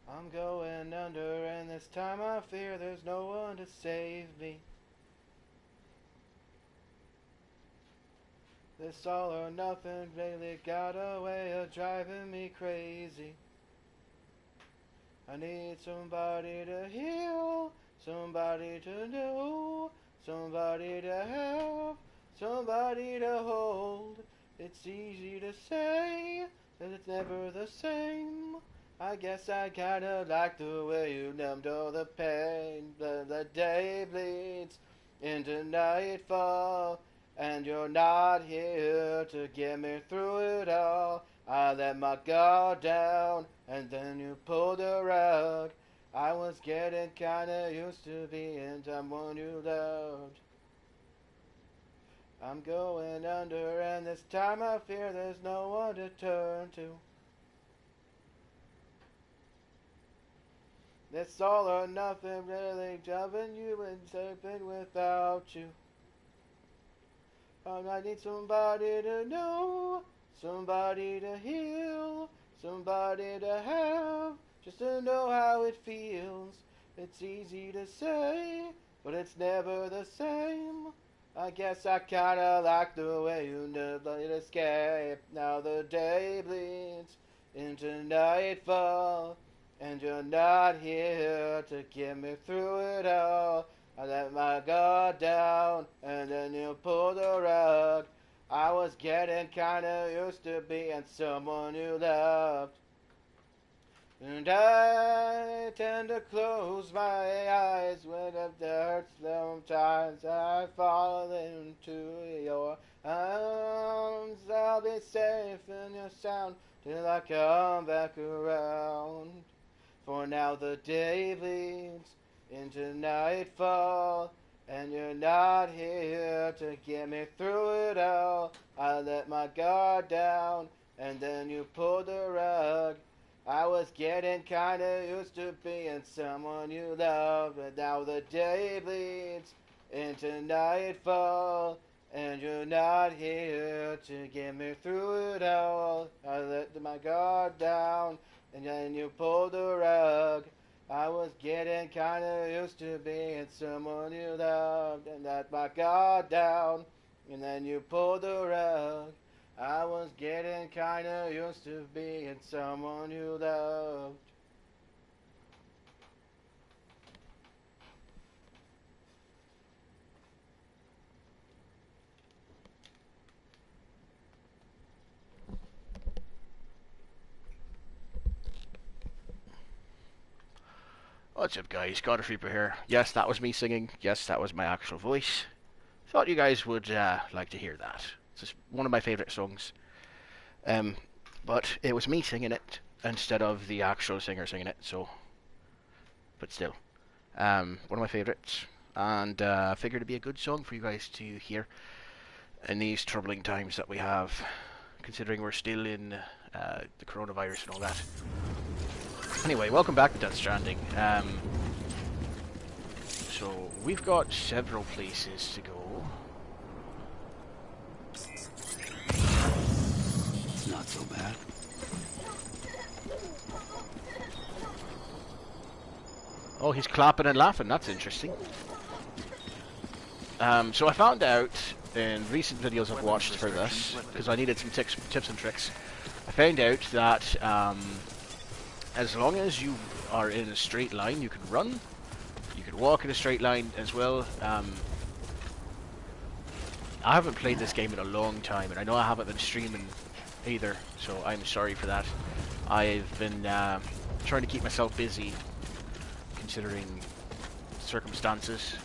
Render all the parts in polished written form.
I'm going under, and this time I fear there's no one to save me. This all or nothing really got a way of driving me crazy. I need somebody to heal, somebody to know, somebody to have, somebody to hold. It's easy to say that it's never the same. I guess I kinda like the way you numbed all the pain. The day bleeds into nightfall, and you're not here to get me through it all. I let my guard down, and then you pulled the rug. I was getting kinda used to being someone you loved. I'm going under, and this time I fear there's no one to turn to. This all or nothing really jumping you and sleeping without you. I need somebody to know, somebody to heal, somebody to have, just to know how it feels. It's easy to say, but it's never the same. I guess I kinda like the way you never escape. Now the day bleeds into nightfall, and you're not here to get me through it all. I let my guard down, and then you pulled the rug. I was getting kinda used to being someone you loved. And I tend to close my eyes when it hurts. Sometimes I fall into your arms. I'll be safe in your sound till I come back around. For now the day bleeds into nightfall, and you're not here to get me through it all. I let my guard down, and then you pulled the rug. I was getting kinda used to being someone you loved, but now the day bleeds into nightfall, and you're not here to get me through it all. I let my guard down, and then you pulled the rug. I was getting kinda used to being someone you loved, and let my guard down, and then you pulled the rug. I was getting kinda used to being someone you loved. What's up, guys? God Reaper here. Yes, that was me singing. Yes, that was my actual voice. Thought you guys would like to hear that. It's just one of my favourite songs. But it was me singing it instead of the actual singer singing it, so... But still. One of my favourites. And I figured it'd be a good song for you guys to hear in these troubling times that we have, considering we're still in the coronavirus and all that. Anyway, welcome back to Death Stranding. So, we've got several places to go. It's not so bad. Oh, he's clapping and laughing. That's interesting. So I found out in recent videos I've watched for this, because I needed some tips and tricks, I found out that as long as you are in a straight line, you can run, you can walk in a straight line as well. I haven't played this game in a long time, and I know I haven't been streaming either, so I'm sorry for that. I've been trying to keep myself busy, considering circumstances.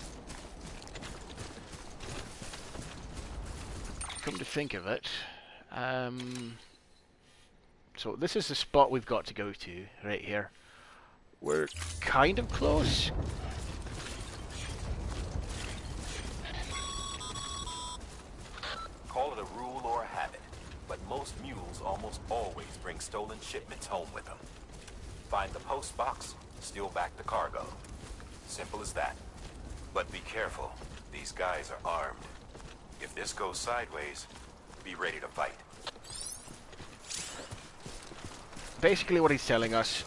Come to think of it, so this is the spot we've got to go to, right here. We're kind of close. Call it a rule or a habit, but most mules almost always bring stolen shipments home with them. Find the post box, steal back the cargo. Simple as that. But be careful, these guys are armed. If this goes sideways, be ready to fight. basically what he's telling us.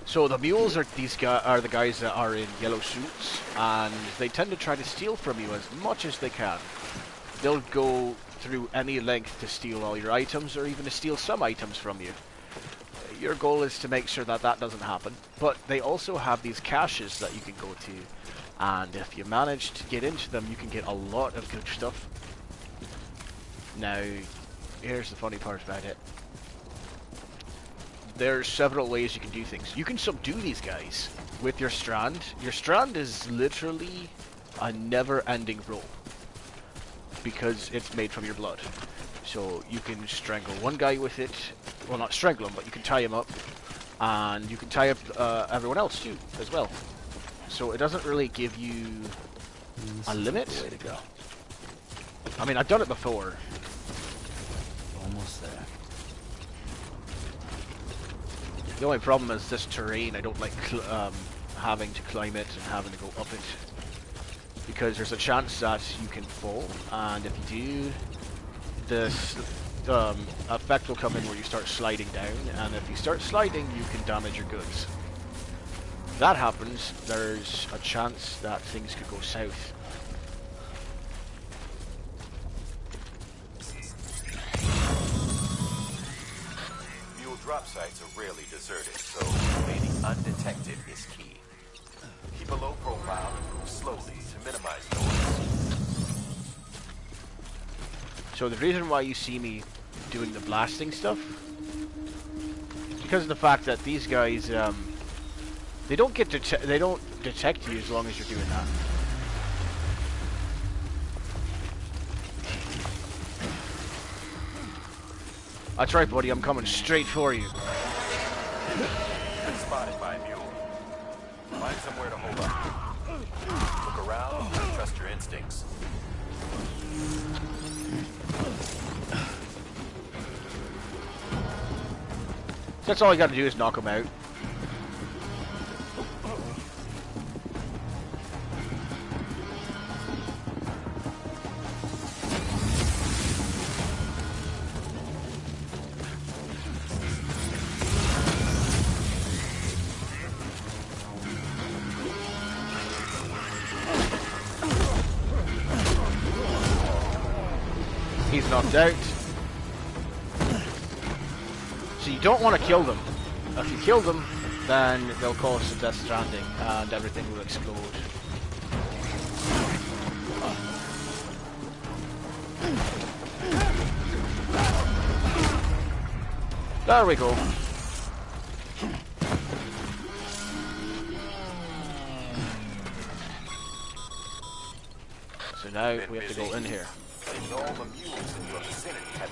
So the mules are the guys that are in yellow suits, and they tend to try to steal from you as much as they can. They'll go through any length to steal all your items, or even to steal some items from you. Your goal is to make sure that that doesn't happen, but they also have these caches that you can go to, and if you manage to get into them, you can get a lot of good stuff. Now, here's the funny part about it. There's several ways you can do things. You can subdue these guys with your strand. Your strand is literally a never-ending roll, because it's made from your blood. So you can strangle one guy with it. Well, not strangle him, but you can tie him up. And you can tie up everyone else too, as well. So it doesn't really give you a limit. Way to go. I mean, I've done it before. Almost there. The only problem is this terrain. I don't like having to climb it and having to go up it, because there's a chance that you can fall, and if you do, this effect will come in where you start sliding down, and if you start sliding, you can damage your goods. If that happens, there's a chance that things could go south. Mule drop sites are rarely deserted, so remaining undetected is key. Keep a low profile and move slowly to minimize noise. So the reason why you see me doing the blasting stuff is because of the fact that these guys, they don't detect you as long as you're doing that. That's right, buddy. I'm coming straight for you. Been spotted by a mule. Find somewhere to hold up. Look around and trust your instincts. That's all I got to do is knock him out. He's knocked out. So you don't want to kill them. If you kill them, then they'll cause a death stranding and everything will explode. There we go. So now we have to go in here. And all the mules in your vicinity have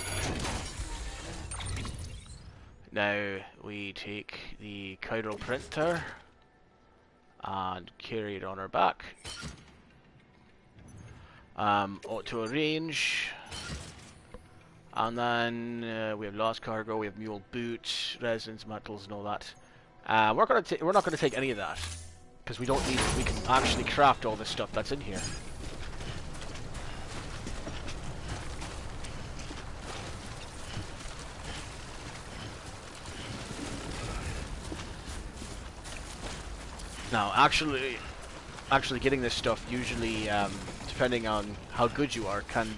Now we take the chiral printer and carry it on our back. Auto arrange, and then we have lost cargo. We have mule boots, resins, metals, and all that. We're not gonna take any of that because we don't need it. We can actually craft all this stuff that's in here. Now, actually getting this stuff usually, depending on how good you are, it can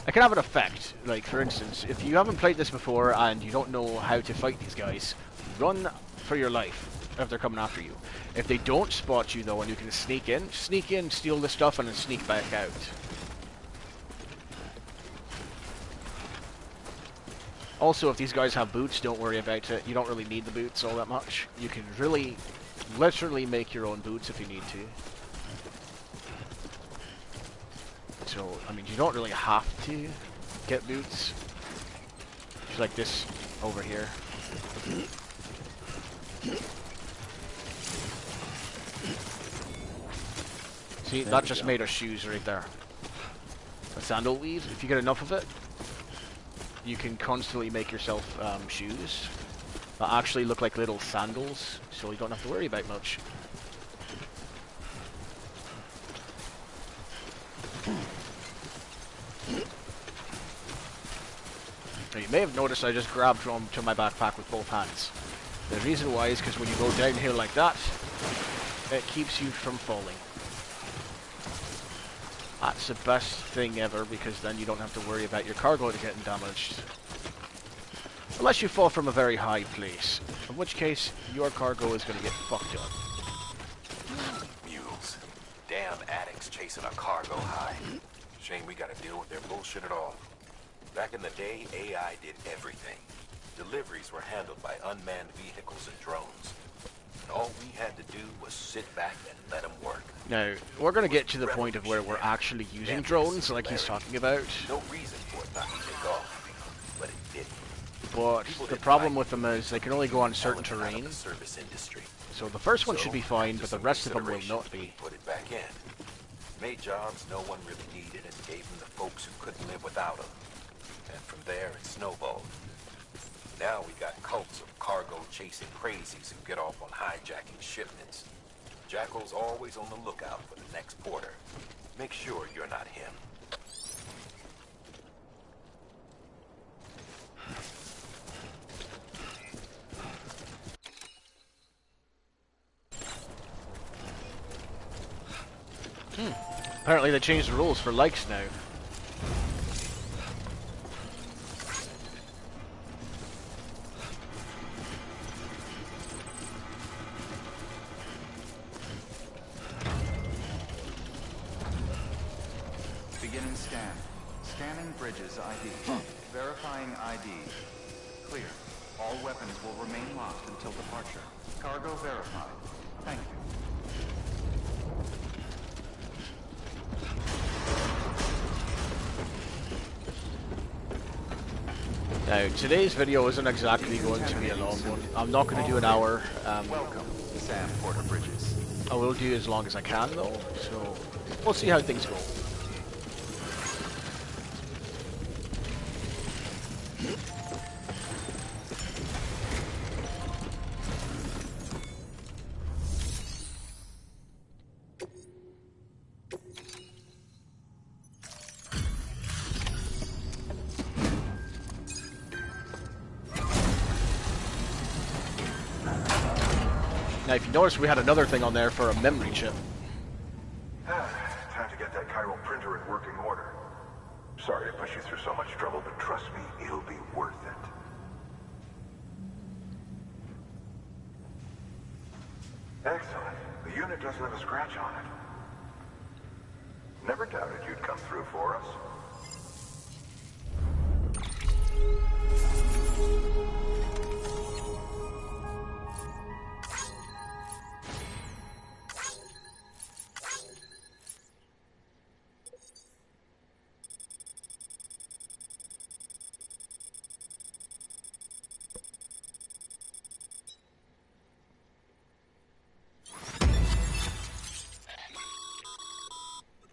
have an effect. Like, for instance, if you haven't played this before and you don't know how to fight these guys, run for your life if they're coming after you. If they don't spot you, though, and you can sneak in, steal the stuff, and then sneak back out. Also, if these guys have boots, don't worry about it. You don't really need the boots all that much. You can really, literally make your own boots if you need to. So, I mean, you don't really have to get boots. Just like this over here. See, that just made us shoes right there. A sandal weave, if you get enough of it, you can constantly make yourself shoes that actually look like little sandals, so you don't have to worry about much. Now, you may have noticed I just grabbed onto my backpack with both hands. The reason why is because when you go downhill like that, it keeps you from falling. That's the best thing ever, because then you don't have to worry about your cargo getting damaged. Unless you fall from a very high place, in which case your cargo is going to get fucked up. Mules. Damn addicts chasing a cargo high. Shame we gotta deal with their bullshit at all. Back in the day, AI did everything. Deliveries were handled by unmanned vehicles and drones. And all we had to do was sit back and let them work. Now, we're going to get to the point of where we're actually using drones, like he's talking about. No reason for it not to take off, but it didn't. But the problem with them is they can only go on certain terrain. Service industry. So the first one should be fine, but the rest of them will not be. Put it back in. Made jobs no one really needed and gave them to folks who couldn't live without them. And from there, it snowballed. Now we got cults of cargo-chasing crazies who get off on hijacking shipments. Jackal's always on the lookout for the next porter. Make sure you're not him. Apparently they changed the rules for likes now. Beginning scan. Scanning bridges ID. Verifying ID. Clear. All weapons will remain locked until departure. Cargo verified. Thank you. Now, today's video isn't exactly going to be a long one. I'm not going to do an hour. Welcome, Sam Porter Bridges. I will do as long as I can, though. So, we'll see how things go. Now, if you notice, we had another thing on there for a memory chip. Time to get that chiral printer in working order. Sorry to push you through so much trouble, but trust me, it'll be worth it. Excellent. The unit doesn't have a scratch on it. Never doubted you'd come through for us.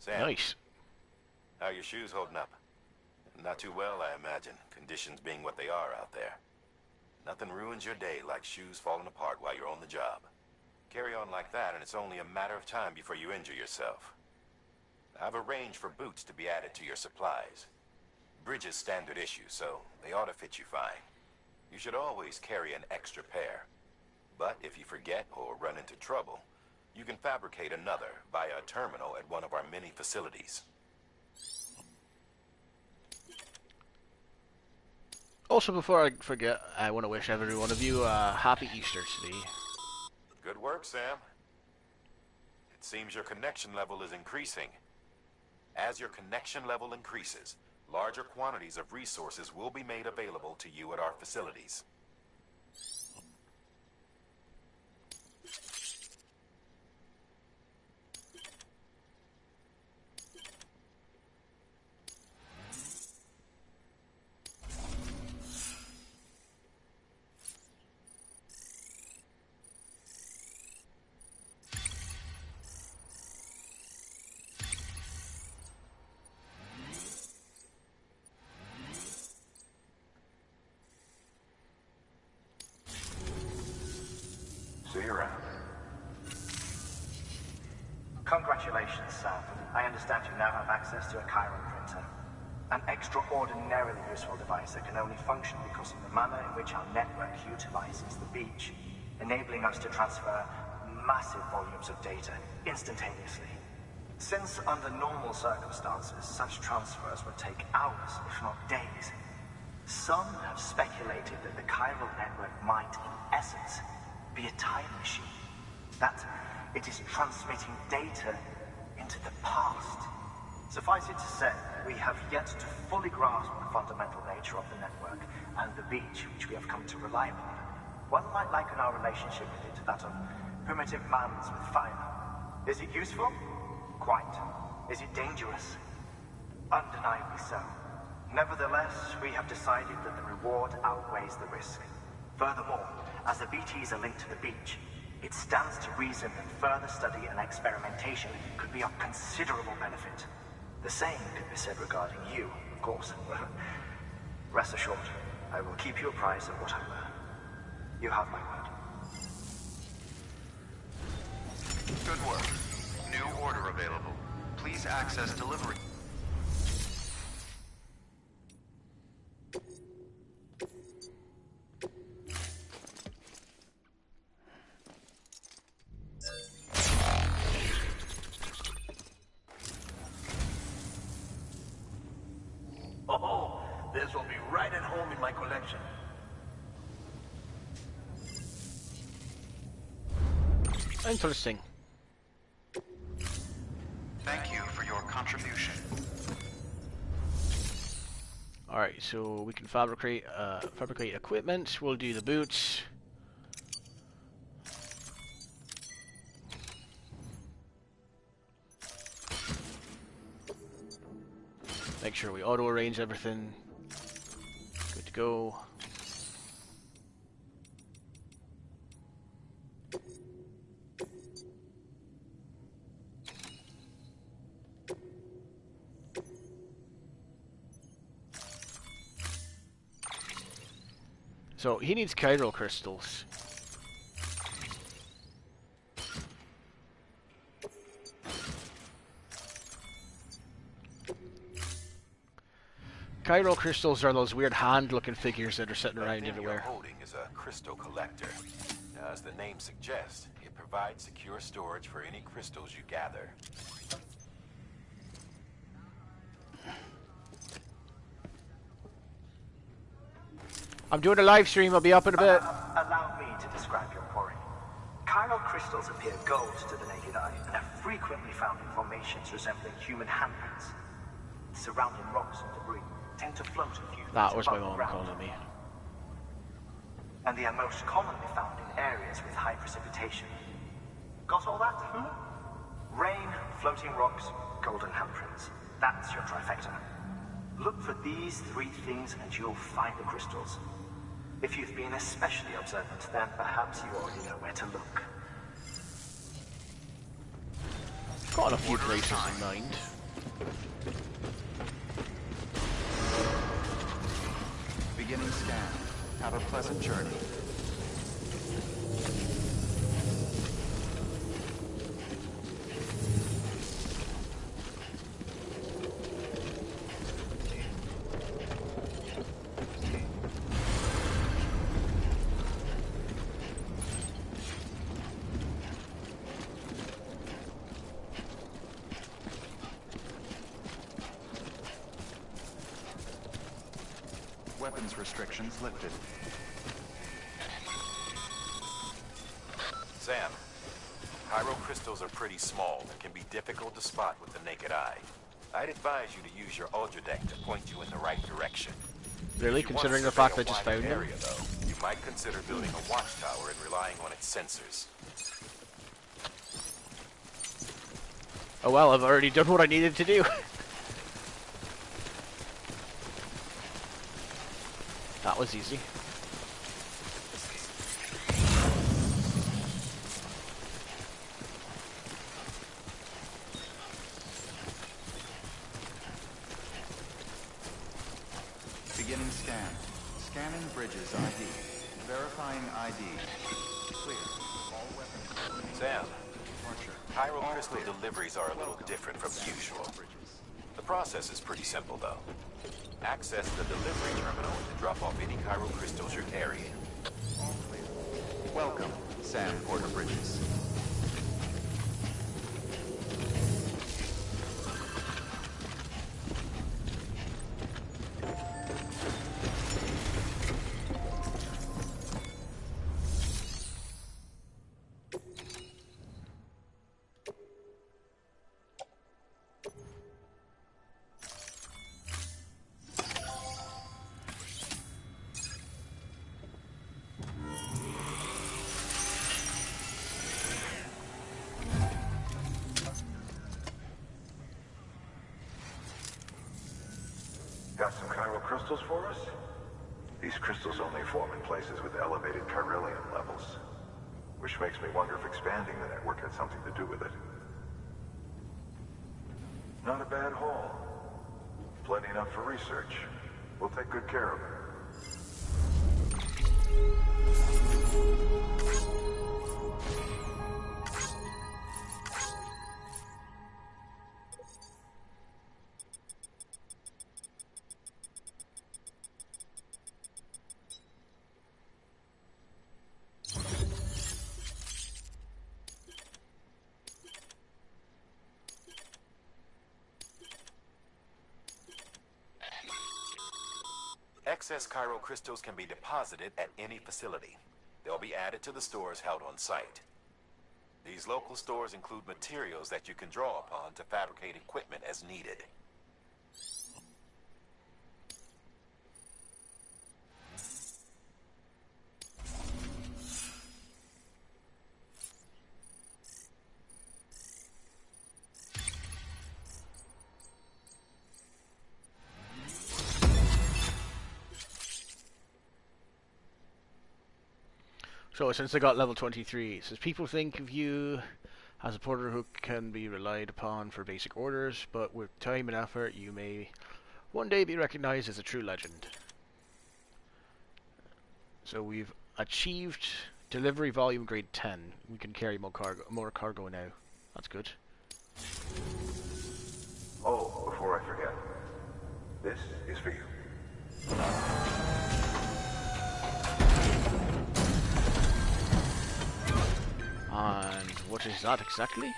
Sam, Nice. how are your shoes holding up? Not too well, I imagine, conditions being what they are out there. Nothing ruins your day like shoes falling apart while you're on the job. Carry on like that and it's only a matter of time before you injure yourself. I've arranged for boots to be added to your supplies. Bridges standard issue, so they ought to fit you fine. You should always carry an extra pair. But if you forget or run into trouble, you can fabricate another via a terminal at one of our many facilities. Also, before I forget, I want to wish every one of you a happy Easter today. Good work, Sam. It seems your connection level is increasing. As your connection level increases, larger quantities of resources will be made available to you at our facilities. See you around. Congratulations, Sam. I understand you now have access to a chiral printer. An extra extraordinarily useful device that can only function because of the manner in which our network utilizes the beach, enabling us to transfer massive volumes of data instantaneously. Since under normal circumstances, such transfers would take hours, if not days, some have speculated that the chiral network might, in essence, be a time machine. That it is transmitting data into the past. Suffice it to say, we have yet to fully grasp the fundamental nature of the network and the beach which we have come to rely upon. One might liken our relationship with it to that of primitive mans with fire. Is it useful? Quite. Is it dangerous? Undeniably so. Nevertheless, we have decided that the reward outweighs the risk. Furthermore, as the BTs are linked to the beach, it stands to reason that further study and experimentation could be of considerable benefit. The same could be said regarding you, of course. Rest assured, I will keep you apprised of what I learn. You have my word. Good work. New order available. Please access delivery. Oh, this will be right at home in my collection. Interesting. Thank you for your contribution. Alright, so we can fabricate equipment. We'll do the boots. Make sure we auto-arrange everything. Good to go. So he needs chiral crystals. Chiral crystals are those weird hand-looking figures that are sitting around everywhere. The thing you're holding is a crystal collector. Now, as the name suggests, it provides secure storage for any crystals you gather. I'm doing a live stream, I'll be up in a bit. Allow me to describe your quarry. Chiral crystals appear gold to the naked eye and are frequently found in formations resembling human handprints. Surrounding rocks and debris tend to float a few feet That was my above the mom ground. calling me. And they are most commonly found in areas with high precipitation. Got all that? Rain, floating rocks, golden handprints. That's your trifecta. Look for these three things and you'll find the crystals. If you've been especially observant, then perhaps you already know where to look. Got a few places in mind. Beginning scan. Have a pleasant journey. Weapons restrictions lifted. Sam, chiral crystals are pretty small and can be difficult to spot with the naked eye. I'd advise you to use your ultra deck to point you in the right direction. Really, If you considering want the to fact survey I just a wider found them? area, though, you might consider building a watchtower and relying on its sensors. Oh well, I've already done what I needed to do. That was easy. Beginning scan. Scanning bridges ID. Verifying ID. Clear. All weapons. Sam, Departure. chiral All crystal clear. deliveries are a little different from usual. The process is pretty simple, though. Access the delivery terminal to drop off any chiral crystals you're carrying. Welcome, Sam Porter Bridges. Got some chiral crystals for us? These crystals only form in places with elevated chiralium levels. Which makes me wonder if expanding the network had something to do with it. Not a bad haul. Plenty enough for research. We'll take good care of it. Excess chiral crystals can be deposited at any facility. They'll be added to the stores held on site. These local stores include materials that you can draw upon to fabricate equipment as needed. So since I got level 23, it says people think of you as a porter who can be relied upon for basic orders, but with time and effort you may one day be recognized as a true legend. So we've achieved delivery volume grade 10. We can carry more cargo now. That's good. Oh, before I forget. This is for you. And what is that exactly?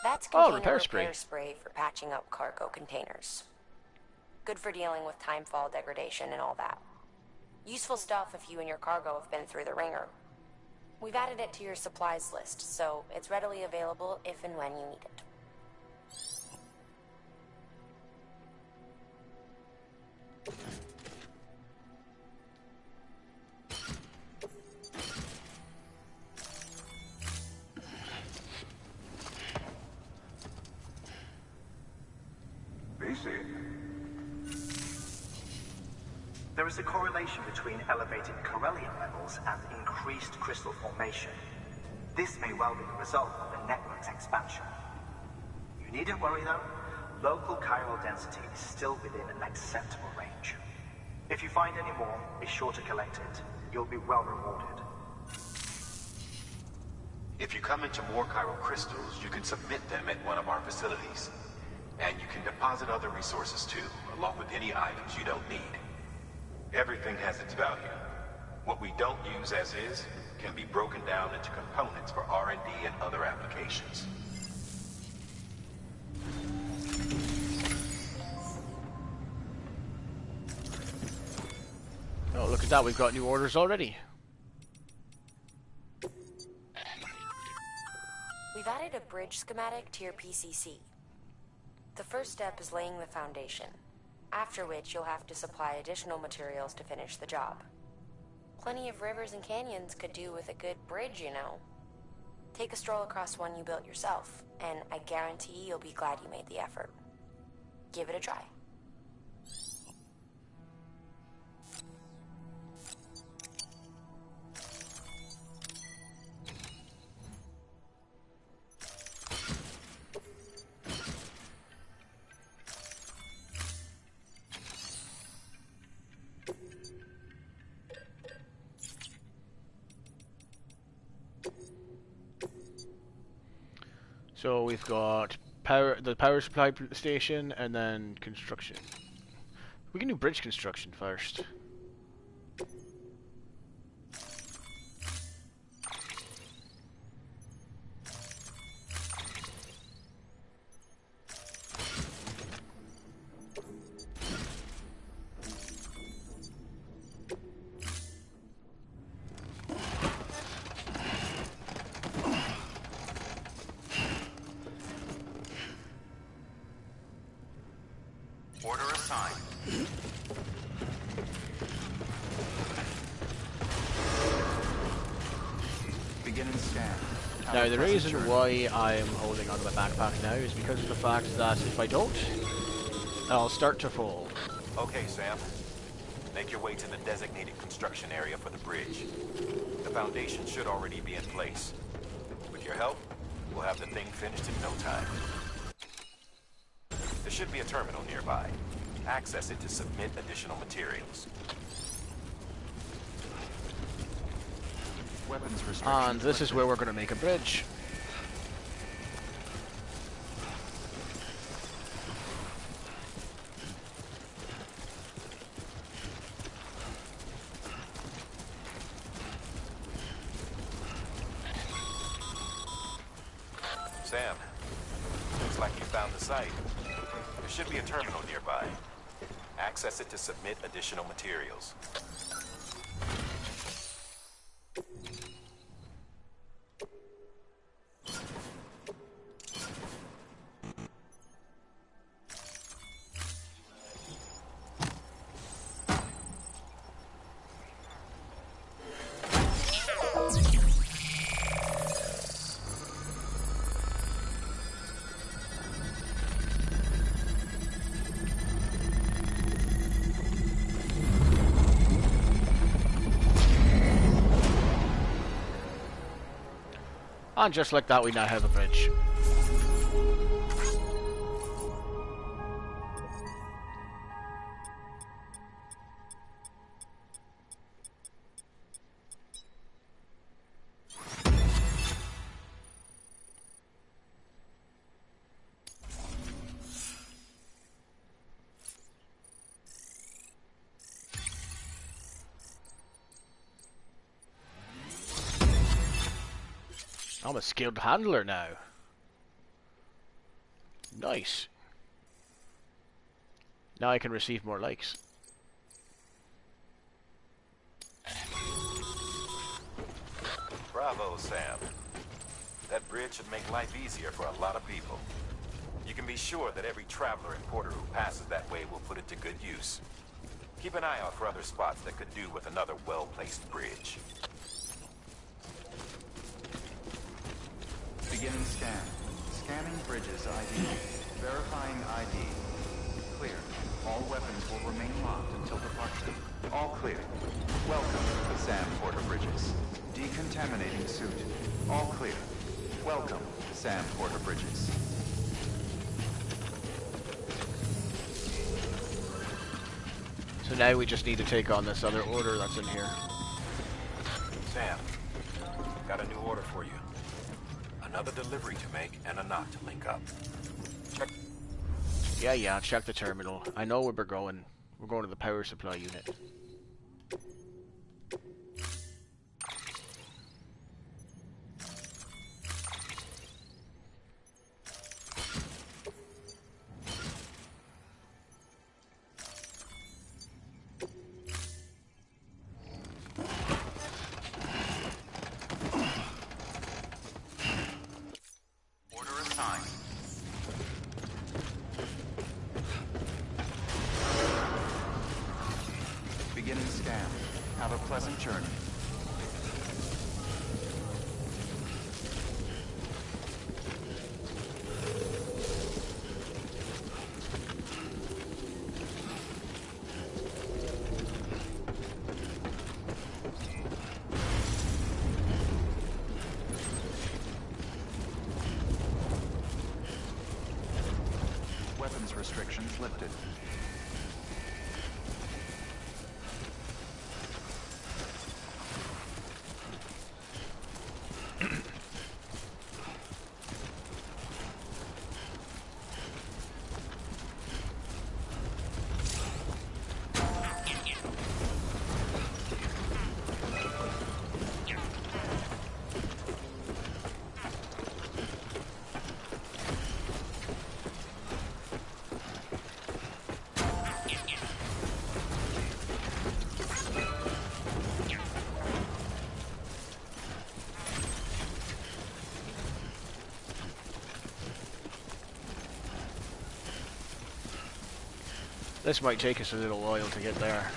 That's Oh, container repair spray. for patching up cargo containers. Good for dealing with timefall degradation and all that. Useful stuff if you and your cargo have been through the ringer. We've added it to your supplies list, so it's readily available if and when you need it. There is a correlation between elevated chiralium levels and increased crystal formation. This may well be the result of the network's expansion. You needn't worry though, local chiral density is still within an acceptable range. If you find any more, be sure to collect it. You'll be well rewarded. If you come into more chiral crystals, you can submit them at one of our facilities. And you can deposit other resources too, along with any items you don't need. Everything has its value. What we don't use as is can be broken down into components for R&D and other applications. Oh, look at that, we've got new orders already. We've added a bridge schematic to your PCC. The first step is laying the foundation, after which you'll have to supply additional materials to finish the job. Plenty of rivers and canyons could do with a good bridge, you know. Take a stroll across one you built yourself, and I guarantee you'll be glad you made the effort. Give it a try. So we've got the power supply station, and then construction. We can do bridge construction first. Order assigned. Beginning scan. Now, the reason why I'm holding onto my backpack now is because of the fact that if I don't, I'll start to fall. Okay, Sam. Make your way to the designated construction area for the bridge. The foundation should already be in place. With your help, we'll have the thing finished in no time. There should be a terminal nearby. Access it to submit additional materials. Weapons restrictions And this is where we're going to make a bridge. Sam, looks like you found the site. There should be a terminal nearby. Access it to submit additional materials. And just like that, we now have a bridge. I'm a skilled handler now. Nice. Now I can receive more likes. Bravo, Sam. That bridge should make life easier for a lot of people. You can be sure that every traveler and porter who passes that way will put it to good use. Keep an eye out for other spots that could do with another well-placed bridge. Beginning scan. Scanning bridges ID. Verifying ID. Clear. All weapons will remain locked until departure. All clear. Welcome to Sam Porter Bridges. Decontaminating suit. All clear. Welcome to Sam Porter Bridges. So now we just need to take on this other order that's in here. Sam, got a new order for you. Another delivery to make and a knot to link up. Check. Yeah, check the terminal. I know where we're going. We're going to the power supply unit. Beginning scan. Have a pleasant journey. Weapons restrictions lifted. This might take us a little while to get there.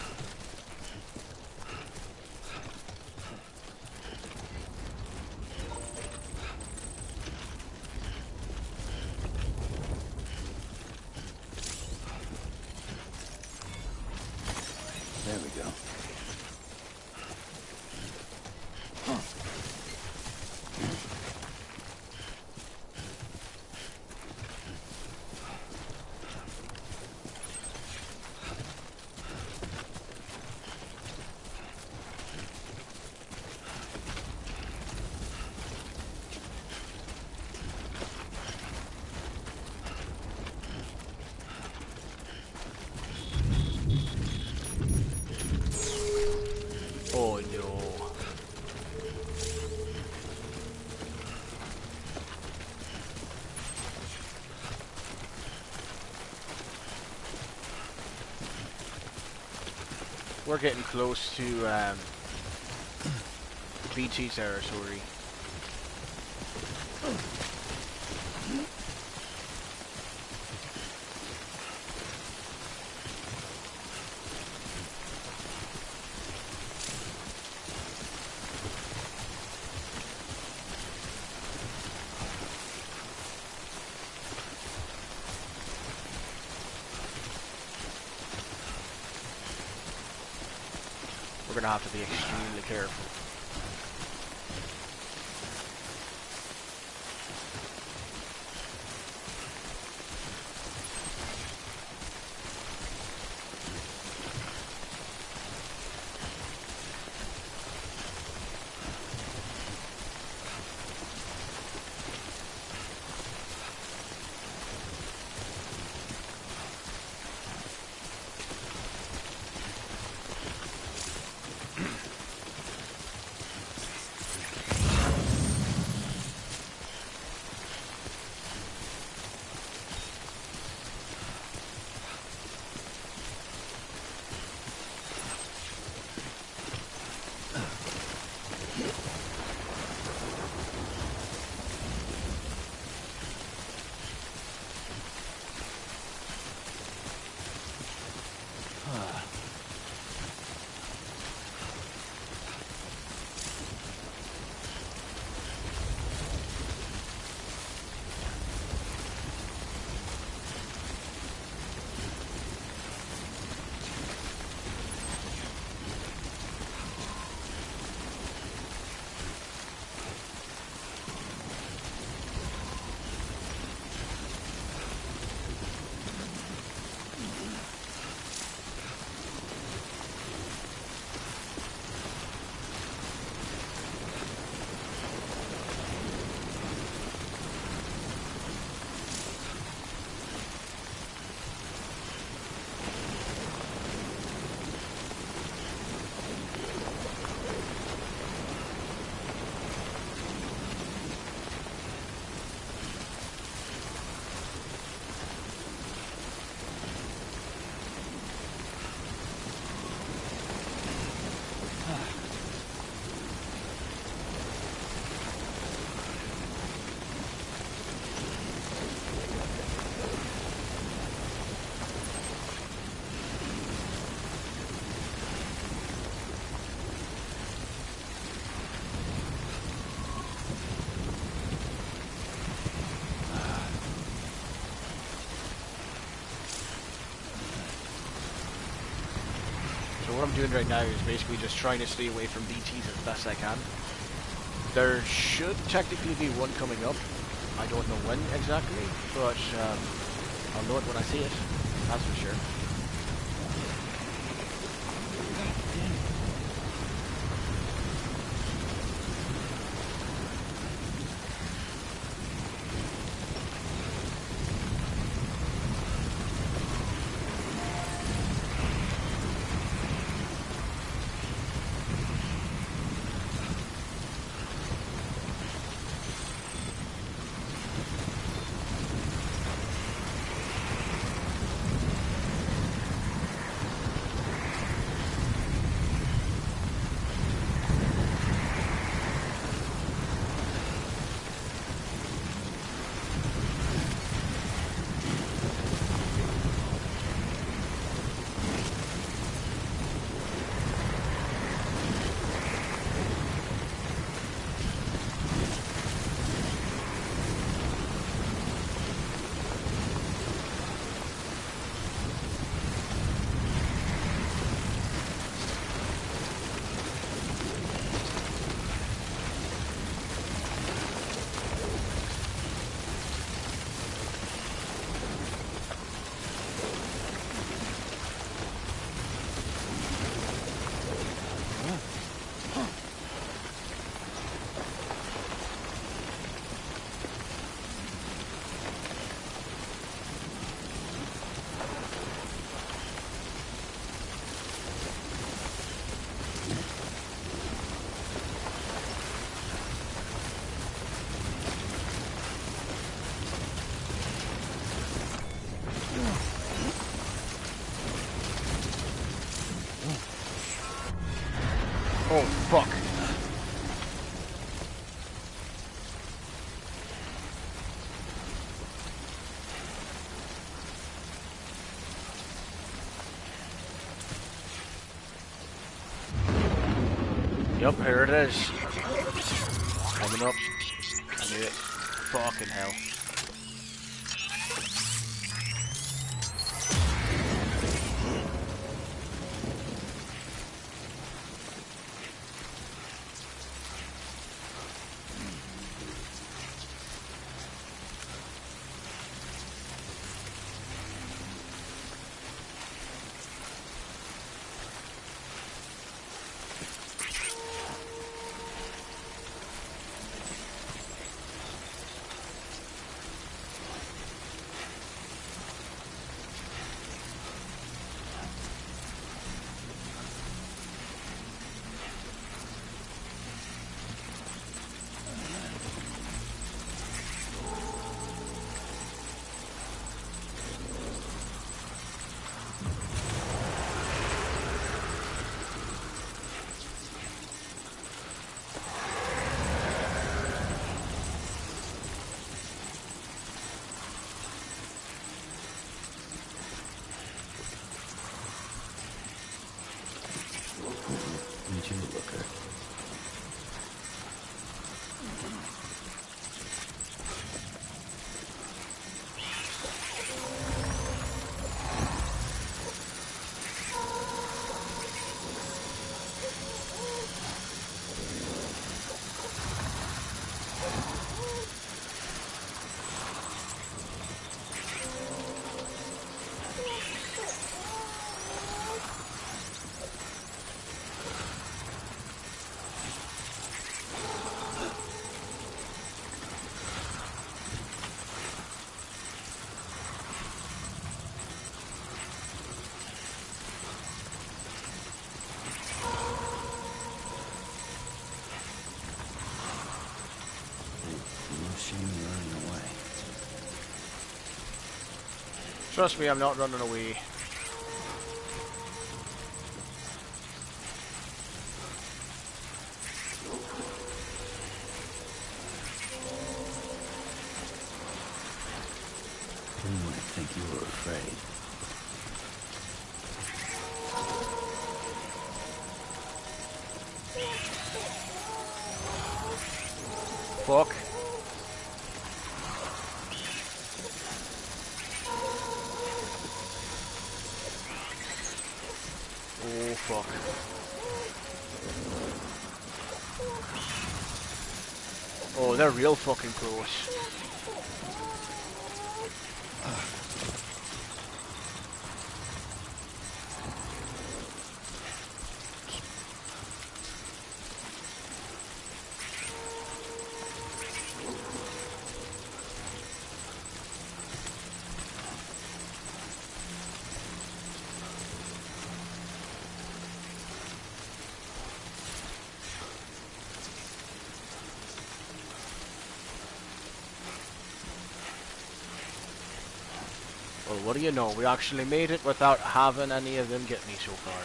There we go. Oh no. We're getting close to BT territory. We're gonna have to be extremely careful. So what I'm doing right now is basically just trying to stay away from BTs as best I can. There should technically be one coming up. I don't know when exactly, but I'll know it when I see it. That's for sure. Oh, fuck. Yup, here it is. Coming up. I knew it. Fucking hell. Need you to look her. No shame in running away. Trust me, I'm not running away. Who might think you were afraid? Fuck. Oh, fuck. Oh, they're real fucking close. Well, what do you know? We actually made it without having any of them get me so far.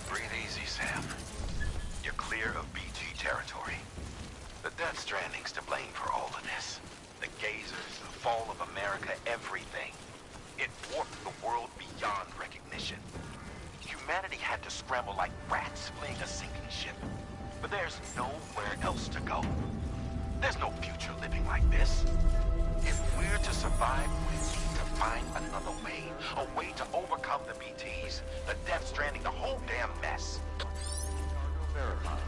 Breathe easy, Sam. You're clear of BG territory. The Death Stranding's to blame for all of this. The gazers, the fall of America, everything. It warped the world beyond recognition. Humanity had to scramble like rats fleeing a sinking ship. But there's nowhere else to go. There's no future living like this. If we're to survive, we need to find another way. A way to overcome the BTs, the Death Stranding, the whole damn mess. Verified.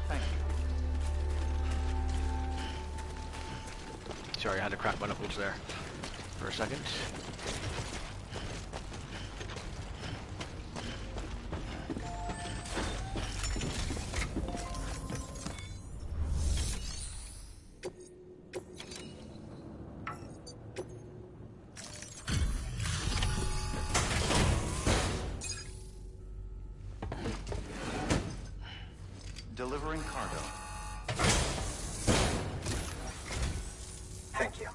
Thank you. Sorry, I had to crack my knuckles there for a second. delivering cargo. Thank you.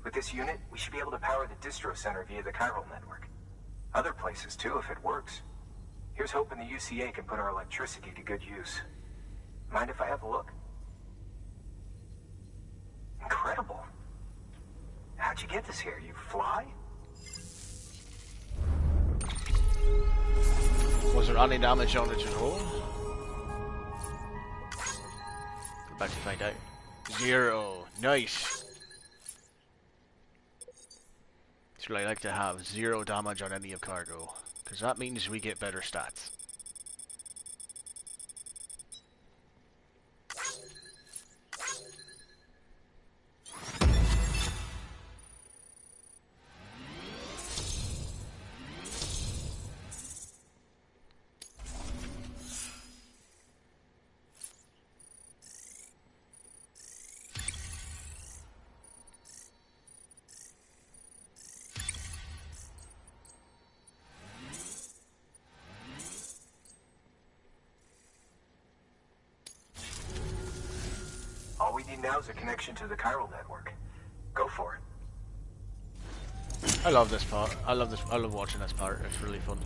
With this unit, we should be able to power the distro center via the chiral network. Other places too, if it works. Here's hoping the UCA can put our electricity to good use. Mind if I have a look? Incredible. How'd you get this here? You fly? Was there any damage on it at all? We're about to find out. 0. Nice. It's really like to have 0 damage on any of cargo, because that means we get better stats. All we need now is a connection to the chiral network. Go for it. I love this part. I love watching this part. It's really fun.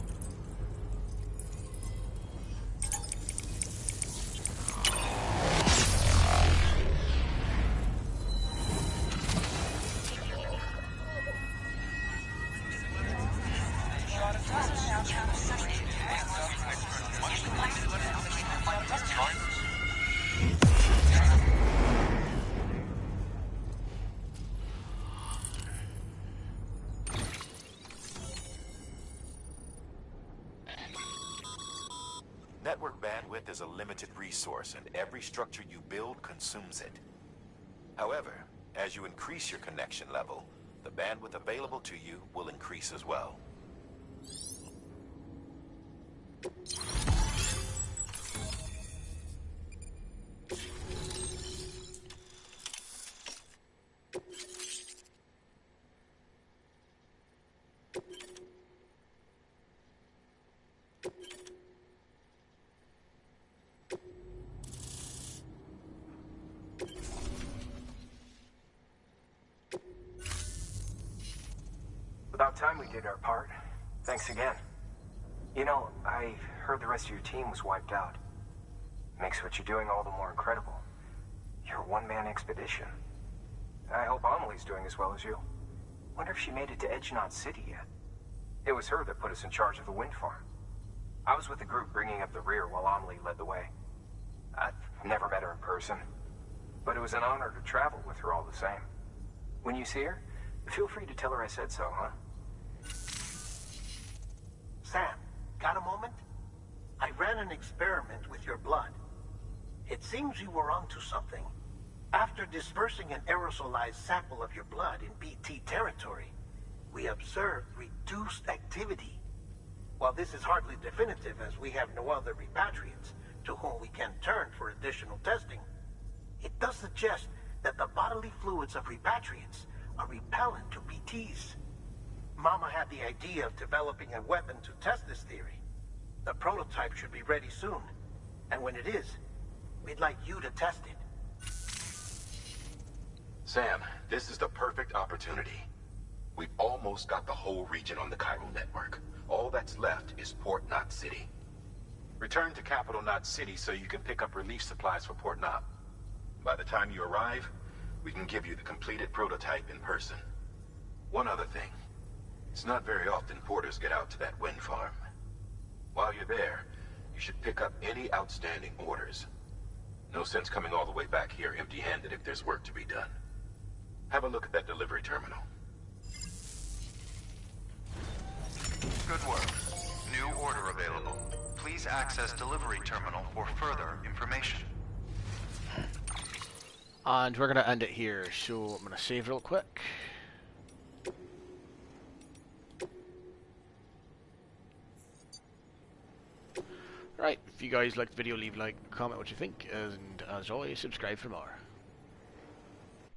Network bandwidth is a limited resource, and every structure you build consumes it. However, as you increase your connection level, the bandwidth available to you will increase as well. About time we did our part. Thanks again. You know, I heard the rest of your team was wiped out. Makes what you're doing all the more incredible. You're a one-man expedition. I hope Amelie's doing as well as you. Wonder if she made it to Edgenot City yet. It was her that put us in charge of the wind farm. I was with the group bringing up the rear while Amelie led the way. I've never met her in person, but it was an honor to travel with her all the same. When you see her, feel free to tell her I said so, huh? Sam, got a moment? I ran an experiment with your blood. It seems you were onto something. After dispersing an aerosolized sample of your blood in BT territory, we observed reduced activity. While this is hardly definitive, as we have no other repatriates to whom we can turn for additional testing, it does suggest that the bodily fluids of repatriates are repellent to BTs. Mama had the idea of developing a weapon to test this theory. The prototype should be ready soon, and when it is, we'd like you to test it. Sam, this is the perfect opportunity. We've almost got the whole region on the chiral network. All that's left is Port Knot City. Return to Capital Knot City so you can pick up relief supplies for Port Knot. By the time you arrive, we can give you the completed prototype in person. One other thing. It's not very often porters get out to that wind farm. While you're there, you should pick up any outstanding orders. No sense coming all the way back here empty-handed if there's work to be done. Have a look at that delivery terminal. Good work. New order available. Please access delivery terminal for further information. And we're going to end it here, so I'm going to save real quick. Right, if you guys liked the video, leave a like, comment what you think, and as always, subscribe for more.